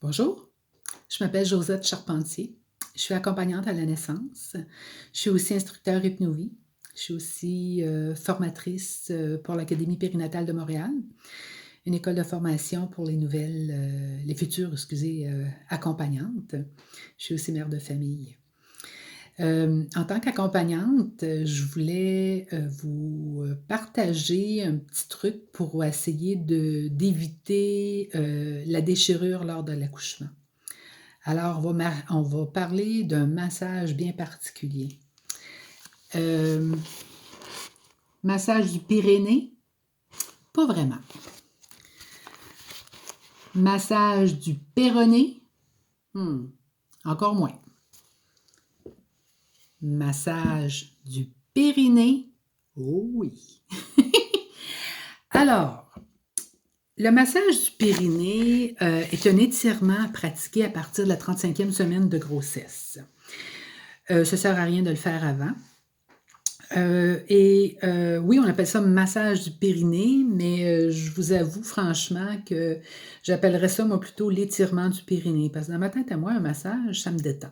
Bonjour, je m'appelle Josette Charpentier. Je suis accompagnante à la naissance. Je suis aussi instructeur hypnovie. Je suis aussi formatrice pour l'Académie périnatale de Montréal, une école de formation pour les futures, accompagnantes. Je suis aussi mère de famille. En tant qu'accompagnante, je voulais vous partager un petit truc pour essayer d'éviter la déchirure lors de l'accouchement. Alors, on va parler d'un massage bien particulier. Massage du périnée? Pas vraiment. Massage du péroné? Encore moins. Massage du périnée? Oh oui! Alors, le massage du périnée est un étirement pratiqué à partir de la 35e semaine de grossesse. Ça ne sert à rien de le faire avant. Oui, on appelle ça massage du périnée, mais je vous avoue franchement que j'appellerais ça, moi, plutôt l'étirement du périnée, parce que dans ma tête à moi, un massage, ça me détend.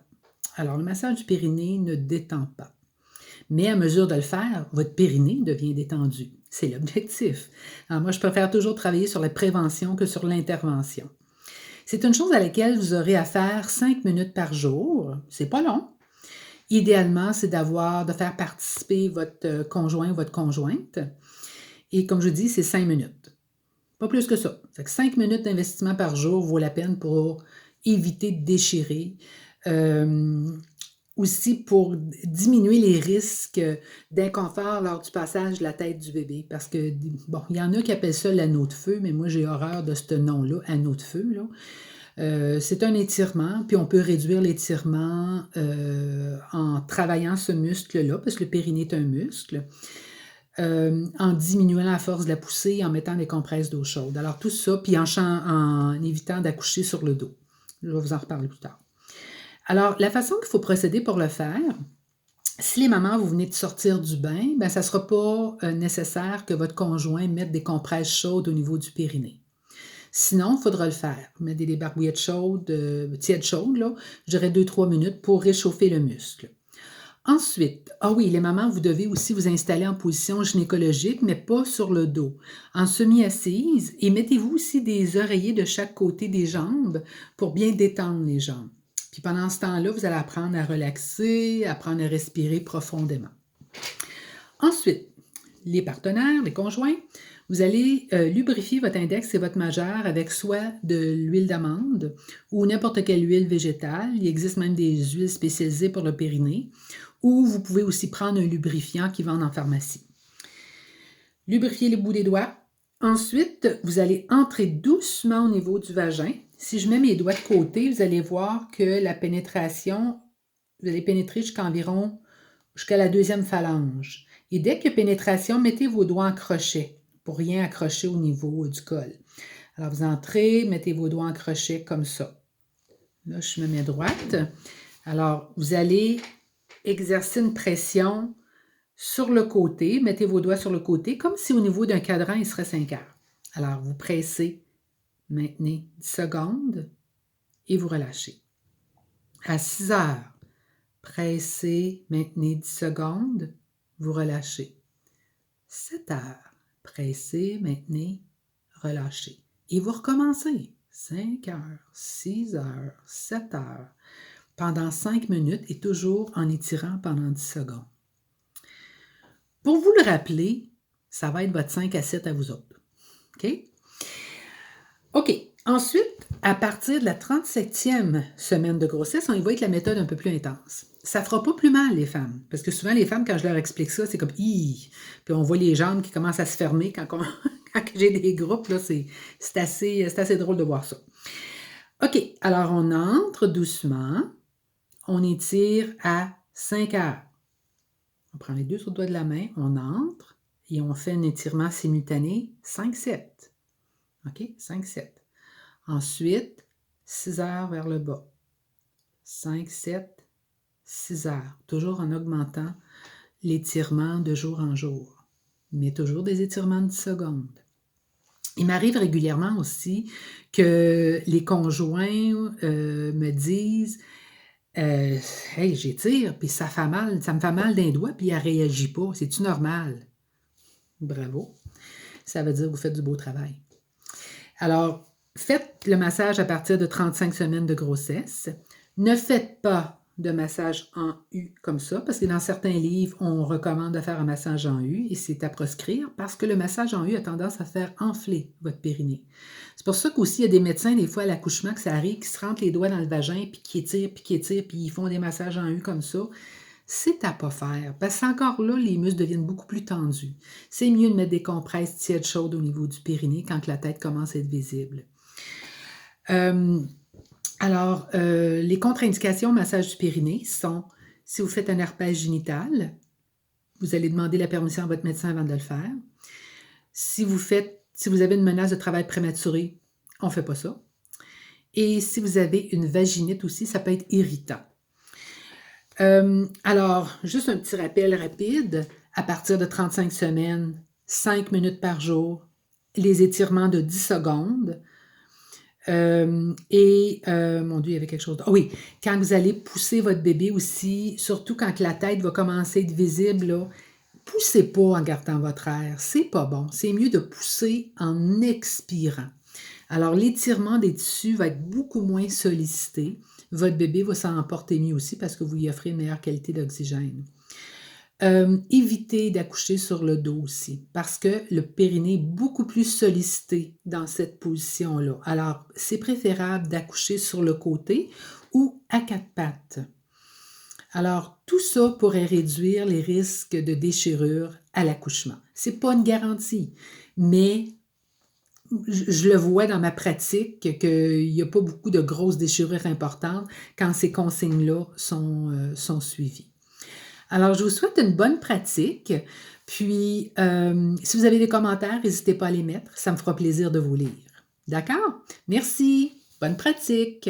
Alors, le massage du périnée ne détend pas. Mais à mesure de le faire, votre périnée devient détendu. C'est l'objectif. Alors, moi, je préfère toujours travailler sur la prévention que sur l'intervention. C'est une chose à laquelle vous aurez à faire 5 minutes par jour. C'est pas long. Idéalement, c'est de faire participer votre conjoint ou votre conjointe. Et comme je dis, c'est 5 minutes. Pas plus que ça. Fait que 5 minutes d'investissement par jour vaut la peine pour éviter de déchirer. Aussi pour diminuer les risques d'inconfort lors du passage de la tête du bébé. Parce que, bon, il y en a qui appellent ça l'anneau de feu, mais moi, j'ai horreur de ce nom-là, anneau de feu, là. C'est un étirement, puis on peut réduire l'étirement en travaillant ce muscle-là, parce que le périnée est un muscle, en diminuant la force de la poussée, en mettant des compresses d'eau chaude. Alors tout ça, puis en évitant d'accoucher sur le dos. Je vais vous en reparler plus tard. Alors, la façon qu'il faut procéder pour le faire, si les mamans, vous venez de sortir du bain, ça ne sera pas nécessaire que votre conjoint mette des compresses chaudes au niveau du périnée. Sinon, il faudra le faire. Mettez des barbouillettes chaudes, tièdes chaudes, là, je dirais 2-3 minutes pour réchauffer le muscle. Ensuite, les mamans, vous devez aussi vous installer en position gynécologique, mais pas sur le dos, en semi-assise, et mettez-vous aussi des oreillers de chaque côté des jambes pour bien détendre les jambes. Puis pendant ce temps-là, vous allez apprendre à relaxer, apprendre à respirer profondément. Ensuite, les partenaires, les conjoints, vous allez lubrifier votre index et votre majeur avec soit de l'huile d'amande ou n'importe quelle huile végétale. Il existe même des huiles spécialisées pour le périnée. Ou vous pouvez aussi prendre un lubrifiant qui vend en pharmacie. Lubrifiez les bouts des doigts. Ensuite, vous allez entrer doucement au niveau du vagin. Si je mets mes doigts de côté, vous allez voir que la pénétration, vous allez pénétrer jusqu'à la 2e phalange. Et dès qu'il y a pénétration, mettez vos doigts en crochet pour rien accrocher au niveau du col. Alors, vous entrez, mettez vos doigts en crochet comme ça. Là, je me mets droite. Alors, vous allez exercer une pression sur le côté. Mettez vos doigts sur le côté, comme si au niveau d'un cadran, il serait 5 heures. Alors, vous pressez, maintenez 10 secondes et vous relâchez. À 6 heures, pressez, maintenez 10 secondes, vous relâchez. 7 heures, pressez, maintenez, relâchez. Et vous recommencez. 5 heures, 6 heures, 7 heures, pendant 5 minutes et toujours en étirant pendant 10 secondes. Pour vous le rappeler, ça va être votre 5 à 7 à vous autres. OK? OK. Ensuite, à partir de la 37e semaine de grossesse, on y va avec la méthode un peu plus intense. Ça ne fera pas plus mal, les femmes. Parce que souvent, les femmes, quand je leur explique ça, c'est comme « Hi! » Puis on voit les jambes qui commencent à se fermer quand j'ai des groupes. Là, c'est assez drôle de voir ça. OK. Alors, on entre doucement. On étire à 5 heures. On prend les 2 sur le doigt de la main, on entre et on fait un étirement simultané 5-7. OK? 5-7. Ensuite, 6 heures vers le bas. 5-7, 6 heures. Toujours en augmentant l'étirement de jour en jour. Mais toujours des étirements de 10 secondes. Il m'arrive régulièrement aussi que les conjoints, me disent, «Hey, j'étire, puis ça me fait mal d'un doigt, puis elle réagit pas. C'est-tu normal?» Bravo, ça veut dire que vous faites du beau travail. Alors, faites le massage à partir de 35 semaines de grossesse. Ne faites pas de massage en U comme ça, parce que dans certains livres, on recommande de faire un massage en U et c'est à proscrire parce que le massage en U a tendance à faire enfler votre périnée. C'est pour ça qu'aussi, il y a des médecins, des fois, à l'accouchement, que ça arrive, qui se rentrent les doigts dans le vagin, puis qui étirent, puis ils font des massages en U comme ça. C'est à pas faire, parce qu'encore là, les muscles deviennent beaucoup plus tendus. C'est mieux de mettre des compresses tièdes chaudes au niveau du périnée quand la tête commence à être visible. Les contre-indications au massage du périnée sont, si vous faites un herpès génital, vous allez demander la permission à votre médecin avant de le faire. Si vous avez une menace de travail prématuré, on ne fait pas ça. Et si vous avez une vaginite aussi, ça peut être irritant. Juste un petit rappel rapide, à partir de 35 semaines, 5 minutes par jour, les étirements de 10 secondes. Mon Dieu, il y avait quelque chose. Ah oui, quand vous allez pousser votre bébé aussi, surtout quand la tête va commencer à être visible, là, poussez pas en gardant votre air. C'est pas bon. C'est mieux de pousser en expirant. Alors, l'étirement des tissus va être beaucoup moins sollicité. Votre bébé va s'en porter mieux aussi parce que vous lui offrez une meilleure qualité d'oxygène. Évitez d'accoucher sur le dos aussi parce que le périnée est beaucoup plus sollicité dans cette position-là. Alors, c'est préférable d'accoucher sur le côté ou à quatre pattes. Alors, tout ça pourrait réduire les risques de déchirure à l'accouchement. Ce n'est pas une garantie, mais je le vois dans ma pratique qu'il n'y a pas beaucoup de grosses déchirures importantes quand ces consignes-là sont suivies. Alors, je vous souhaite une bonne pratique. Puis, si vous avez des commentaires, n'hésitez pas à les mettre. Ça me fera plaisir de vous lire. D'accord? Merci. Bonne pratique.